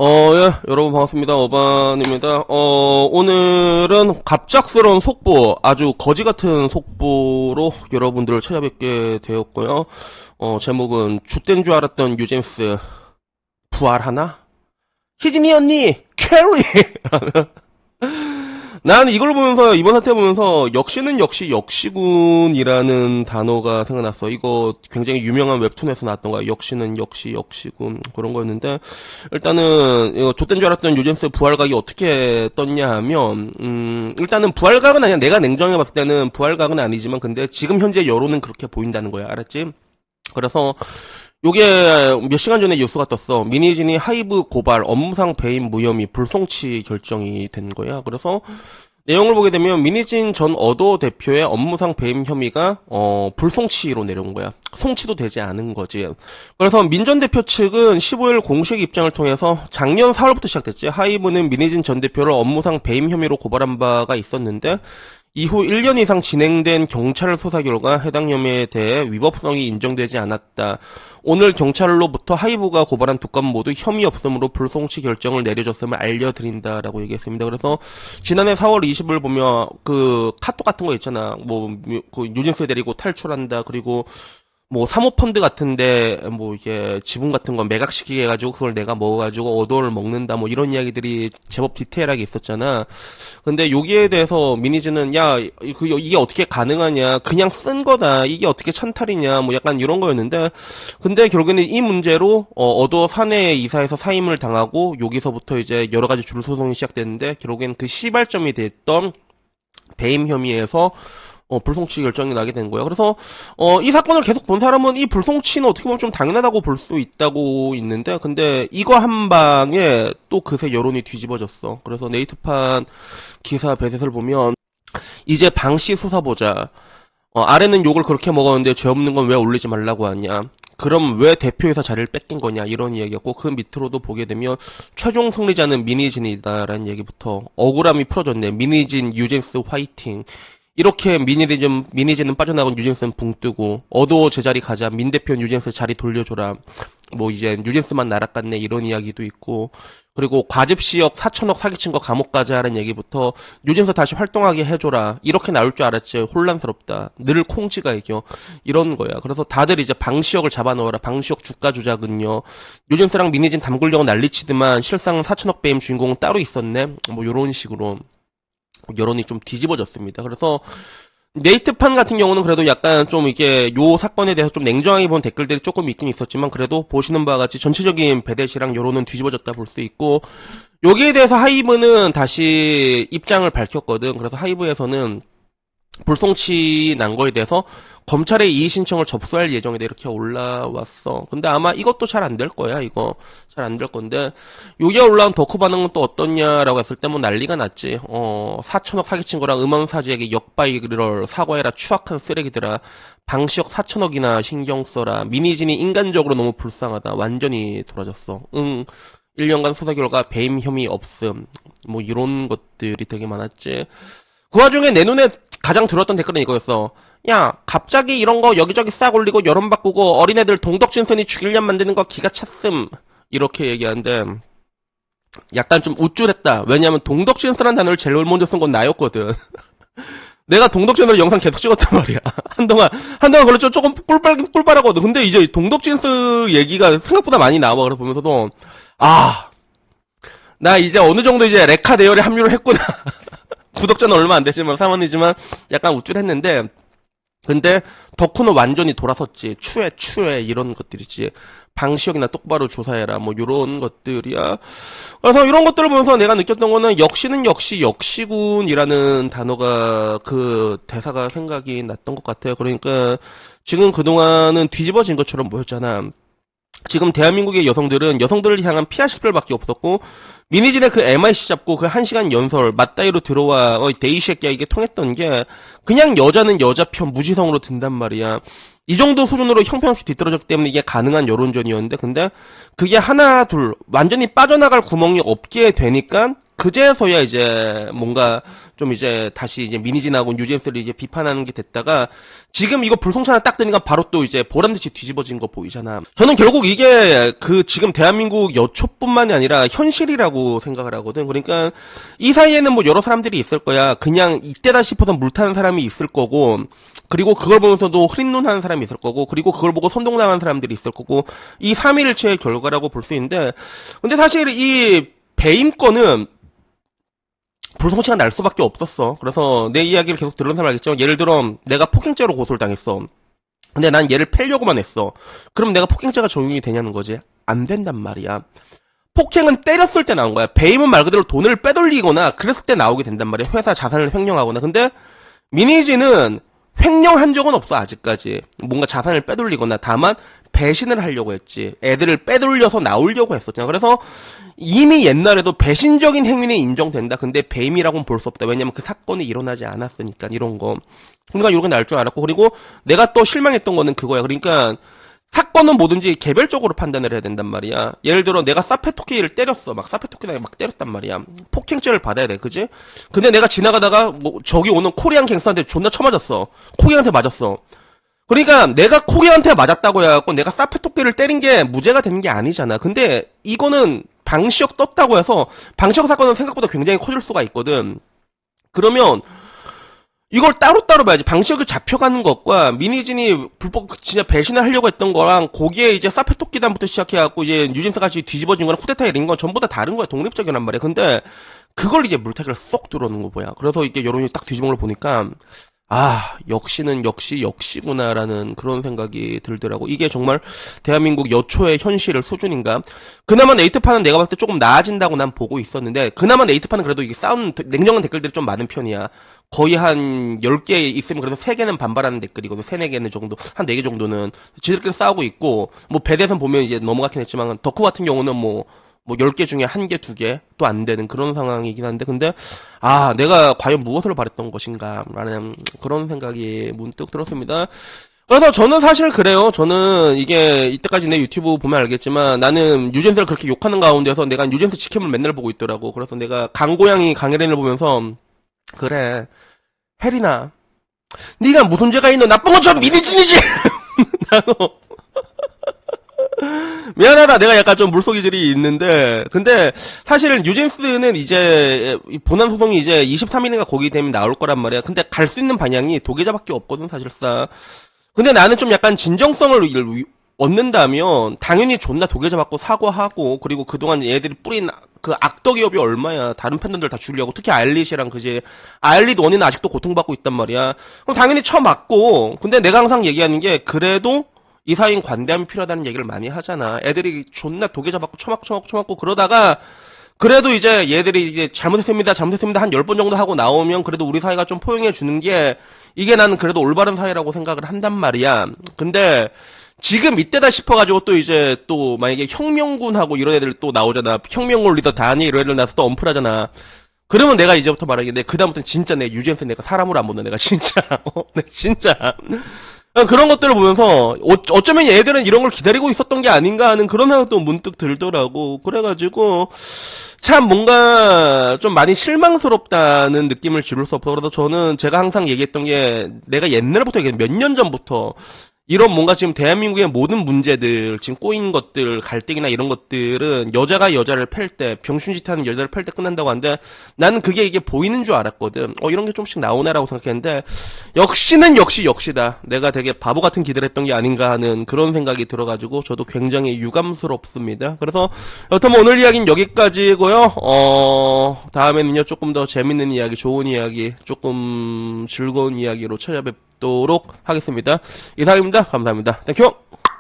예, 여러분 반갑습니다. 어반입니다. 오늘은 갑작스러운 속보, 아주 거지 같은 속보로 여러분들을 찾아뵙게 되었고요. 제목은 죗된 줄 알았던 뉴진스 부활하나? 희진이 언니 캐리! 난 이걸 보면서, 이번 사태 보면서 역시는 역시 역시군이라는 단어가 생각났어. 이거 굉장히 유명한 웹툰에서 나왔던 거야. 역시는 역시 역시군, 그런 거였는데, 일단은 이거 좆된 줄 알았던 뉴진스 부활각이 어떻게 떴냐 하면, 일단은 부활각은 아니야. 내가 냉정해 봤을 때는 부활각은 아니지만, 근데 지금 현재 여론은 그렇게 보인다는 거야. 알았지? 그래서 요게 몇 시간 전에 뉴스가 떴어. 미니진이 하이브 고발, 업무상 배임 무혐의, 불송치 결정이 된 거야. 그래서 내용을 보게 되면 미니진 전 어도 대표의 업무상 배임 혐의가 불송치로 내려온 거야. 송치도 되지 않은 거지. 그래서 민 전 대표 측은 15일 공식 입장을 통해서 작년 4월부터 시작됐지. 하이브는 미니진 전 대표를 업무상 배임 혐의로 고발한 바가 있었는데 이후 1년 이상 진행된 경찰 수사 결과 해당 혐의에 대해 위법성이 인정되지 않았다. 오늘 경찰로부터 하이브가 고발한 두 건 모두 혐의 없음으로 불송치 결정을 내려줬음을 알려드린다라고 얘기했습니다. 그래서 지난해 4월 20일 보면 그 카톡 같은 거 있잖아. 그 뉴진스 데리고 탈출한다. 그리고 사모펀드 같은데, 이게, 지분 같은 거 매각시키게 해가지고, 그걸 내가 먹어가지고, 어도를 먹는다, 이런 이야기들이 제법 디테일하게 있었잖아. 근데 여기에 대해서 미니즈는, 야, 이게 어떻게 가능하냐, 그냥 쓴 거다, 이게 어떻게 찬탈이냐, 약간 이런 거였는데, 근데 결국에는 이 문제로, 어도 사내 이사에서 사임을 당하고, 여기서부터 이제 여러 가지 줄소송이 시작됐는데, 결국엔 그 시발점이 됐던 배임 혐의에서, 불송치 결정이 나게 된 거예요. 그래서, 이 사건을 계속 본 사람은 이 불송치는 어떻게 보면 좀 당연하다고 볼 수 있다고 있는데, 근데 이거 한 방에 또 그새 여론이 뒤집어졌어. 그래서 네이트판 기사 배셋을 보면, 이제 방씨 수사 보자. 아래는 욕을 그렇게 먹었는데 죄 없는 건 왜 올리지 말라고 하냐. 그럼 왜 대표이사 자리를 뺏긴 거냐, 이런 이야기였고, 그 밑으로도 보게 되면 최종 승리자는 미니진이다라는 얘기부터 억울함이 풀어졌네. 미니진 뉴진스 화이팅. 이렇게 미니진은 빠져나간 뉴진스는 붕 뜨고, 어도 제자리 가자, 민 대표 뉴진스 자리 돌려줘라. 이제 뉴진스만 날아갔네, 이런 이야기도 있고, 그리고 과즙시역 4천억 사기친 거 감옥 가자 하는 얘기부터 뉴진스 다시 활동하게 해줘라. 이렇게 나올 줄 알았지. 혼란스럽다. 늘 콩지가 이겨. 이런 거야. 그래서 다들 이제 방시역을 잡아넣어라. 방시역 주가 조작은요. 뉴진스랑 미니진 담글려고 난리치더만 실상 4천억 배임 주인공은 따로 있었네. 요런 식으로. 여론이 좀 뒤집어졌습니다. 그래서 네이트판 같은 경우는 그래도 약간 좀 이게 요 사건에 대해서 좀 냉정하게 본 댓글들이 조금 있긴 있었지만 그래도 보시는 바와 같이 전체적인 배댓이랑 여론은 뒤집어졌다 볼 수 있고, 여기에 대해서 하이브는 다시 입장을 밝혔거든. 그래서 하이브에서는 불송치 난 거에 대해서 검찰에 이의 신청을 접수할 예정이다, 이렇게 올라왔어. 근데 아마 이것도 잘 안 될 거야. 이거 잘 안 될 건데, 여기에 올라온 덕후 반응은 또 어떻냐라고 했을 때 난리가 났지. 4천억 사기친 거랑 음원사주에게 역바이럴 사과해라, 추악한 쓰레기들아. 방시역 4천억이나 신경 써라. 미니진이 인간적으로 너무 불쌍하다. 완전히 돌아졌어. 1년간 수사 결과 배임 혐의 없음. 이런 것들이 되게 많았지. 그 와중에 내 눈에 가장 들었던 댓글은 이거였어. 야, 갑자기 이런 거 여기저기 싹 올리고 여론 바꾸고 어린애들 동덕진선이 죽일년 만드는 거 기가 찼음. 이렇게 얘기하는데 약간 좀 우쭐했다. 왜냐면 동덕진선이라는 단어를 제일 먼저 쓴 건 나였거든. 내가 동덕진선으로 영상 계속 찍었단 말이야. 한동안 그걸 조금 꿀빨하거든. 근데 이제 동덕진스 얘기가 생각보다 많이 나와. 그래서 보면서도 나 이제 어느 정도 이제 레카 대열에 합류를 했구나. 구독자는 얼마 안 되지만 3원이지만 약간 우쭐했는데, 근데 덕후는 완전히 돌아섰지. 추해 이런 것들이지. 방시역이나 똑바로 조사해라 요런 것들이야. 그래서 이런 것들을 보면서 내가 느꼈던 거는 역시는 역시 역시군이라는 단어가, 그 대사가 생각이 났던 것 같아요. 그러니까 지금 그동안은 뒤집어진 것처럼 보였잖아. 지금 대한민국의 여성들을 향한 피하식별밖에 없었고, 미니진의 그 MIC 잡고 그 1시간 연설 맞다이로 들어와 데이 새끼야 이게 통했던 게 그냥 여자는 여자 편 무지성으로 든단 말이야. 이 정도 수준으로 형편없이 뒤떨어졌기 때문에 이게 가능한 여론전이었는데, 근데 그게 하나 둘 완전히 빠져나갈 구멍이 없게 되니까 그제서야 이제 뭔가 좀 이제 다시 이제 미니진하고 뉴진스를 이제 비판하는 게 됐다가 지금 이거 불통차나 딱 뜨니까 바로 또 이제 보란듯이 뒤집어진 거 보이잖아. 저는 결국 이게 그 지금 대한민국 여초뿐만이 아니라 현실이라고 생각을 하거든. 그러니까 이 사이에는 뭐 여러 사람들이 있을 거야. 그냥 이때다 싶어서 물타는 사람이 있을 거고, 그리고 그걸 보면서도 흐린 눈 하는 사람이 있을 거고, 그리고 그걸 보고 선동당하는 사람들이 있을 거고, 이 3일체의 결과라고 볼 수 있는데, 근데 사실 이 배임 건은 불송치가 날 수밖에 없었어. 그래서 내 이야기를 계속 들은 사람 알겠지만, 예를 들어 내가 폭행죄로 고소를 당했어. 근데 난 얘를 패려고만 했어. 그럼 내가 폭행죄가 적용이 되냐는 거지. 안 된단 말이야. 폭행은 때렸을 때 나온 거야. 배임은 말 그대로 돈을 빼돌리거나 그랬을 때 나오게 된단 말이야. 회사 자산을 횡령하거나. 근데 미니지는 횡령한 적은 없어, 아직까지. 뭔가 자산을 빼돌리거나. 다만 배신을 하려고 했지. 애들을 빼돌려서 나오려고 했었잖아. 그래서 이미 옛날에도 배신적인 행위는 인정된다. 근데 배임이라고는 볼 수 없다. 왜냐면 그 사건이 일어나지 않았으니까, 이런 거. 그러니까 이런 게 날 줄 알았고, 그리고 내가 또 실망했던 거는 그거야. 그러니까 사건은 뭐든지 개별적으로 판단을 해야 된단 말이야. 예를 들어 내가 사페토끼를 때렸어. 막 사페토끼를 막 때렸단 말이야. 폭행죄를 받아야 돼. 그지? 근데 내가 지나가다가 뭐 저기 오는 코리안 갱스터한테 존나 쳐맞았어. 코기한테 맞았어. 그러니까 내가 코기한테 맞았다고 해갖고 내가 사페토끼를 때린 게 무죄가 되는 게 아니잖아. 근데 이거는 방시혁 떴다고 해서 방시혁 사건은 생각보다 굉장히 커질 수가 있거든. 그러면 이걸 따로따로 봐야지. 방시혁이 잡혀가는 것과 미니진이 불법 진짜 배신을 하려고 했던 거랑 거기에 이제 사페토끼단부터 시작해갖고 이제 뉴진스같이 뒤집어진 거랑 쿠데타에 이런 건 전부 다 다른 거야. 독립적이란 말이야. 근데 그걸 이제 물타기를 쏙 들어오는 거 뭐야. 그래서 이게 여론이 딱 뒤집은 걸 보니까 아, 역시는 역시 역시구나라는 그런 생각이 들더라고. 이게 정말 대한민국 여초의 현실 수준인가? 그나마 네이트판은 내가 봤을 때 조금 나아진다고 난 보고 있었는데, 그나마 네이트판은 그래도 이게 싸운, 냉정한 댓글들이 좀 많은 편이야. 거의 한 10개 있으면 그래도 3개는 반발하는 댓글이거든. 3, 4개는 정도, 한 4개 정도는. 지들끼리 싸우고 있고, 뭐 배대선 보면 이제 넘어가긴 했지만, 덕후 같은 경우는 뭐 10개 중에 1개, 2개 또 안 되는 그런 상황이긴 한데, 근데, 아, 내가 과연 무엇을 바랬던 것인가, 라는 그런 생각이 문득 들었습니다. 그래서 저는 사실 그래요. 저는 이게, 이때까지 내 유튜브 보면 알겠지만, 나는 뉴젠스를 그렇게 욕하는 가운데서 내가 뉴젠스 직캠을 맨날 보고 있더라고. 그래서 내가 강고양이 강혜린을 보면서, 그래, 혜린아, 네가 무슨 죄가 있노? 나쁜 것처럼 미리진이지! 나도. 미안하다. 내가 약간 좀 물속이들이 있는데, 근데 사실은 뉴진스는 이제 본안 소송이 이제 23일인가 거기 되면 나올 거란 말이야. 근데 갈 수 있는 방향이 도계자밖에 없거든, 사실상. 근데 나는 좀 약간 진정성을 얻는다면 당연히 존나 도계자 받고 사과하고, 그리고 그동안 얘들이 뿌린 그 악덕 기업이 얼마야. 다른 팬들들 다 줄려고. 특히 아일릿이랑 그지. 아일릿 원인은 아직도 고통받고 있단 말이야. 그럼 당연히 쳐맞고. 근데 내가 항상 얘기하는 게, 그래도 이 사이엔 관대함이 필요하다는 얘기를 많이 하잖아. 애들이 존나 도계자 받고 쳐맞고 그러다가 그래도 이제 얘들이 이제 잘못했습니다 한 10번 정도 하고 나오면 그래도 우리 사회가 좀 포용해 주는 게, 이게 나는 그래도 올바른 사회라고 생각을 한단 말이야. 근데 지금 이때다 싶어가지고 또 이제 또 만약에 혁명군하고 이런 애들 또 나오잖아. 혁명군 리더 다니 이런 애들 나서 또 엄플하잖아. 그러면 내가 이제부터 말하겠네. 그다음부터는 진짜 내 유지한테 내가 사람으로 안 보는, 내가 진짜. 내 진짜. 그런 것들을 보면서 어쩌면 얘들은 이런 걸 기다리고 있었던 게 아닌가 하는 그런 생각도 문득 들더라고. 그래가지고 참 뭔가 좀 많이 실망스럽다는 느낌을 지울 수 없어. 그래서 저는 제가 항상 얘기했던 게, 내가 옛날부터 몇 년 전부터 이런 뭔가 지금 대한민국의 모든 문제들, 지금 꼬인 것들, 갈등이나 이런 것들은 여자가 여자를 팰 때, 병신짓 하는 여자를 팰 때 끝난다고 하는데, 나는 그게 이게 보이는 줄 알았거든. 이런 게 좀씩 나오네라고 생각했는데, 역시는 역시다. 내가 되게 바보 같은 기대를 했던 게 아닌가 하는 그런 생각이 들어가지고, 저도 굉장히 유감스럽습니다. 그래서, 여튼 오늘 이야기는 여기까지고요. 다음에는요, 조금 더 재밌는 이야기, 좋은 이야기, 조금 즐거운 이야기로 찾아뵙도록 하겠습니다. 이상입니다. 감사합니다. 땡큐!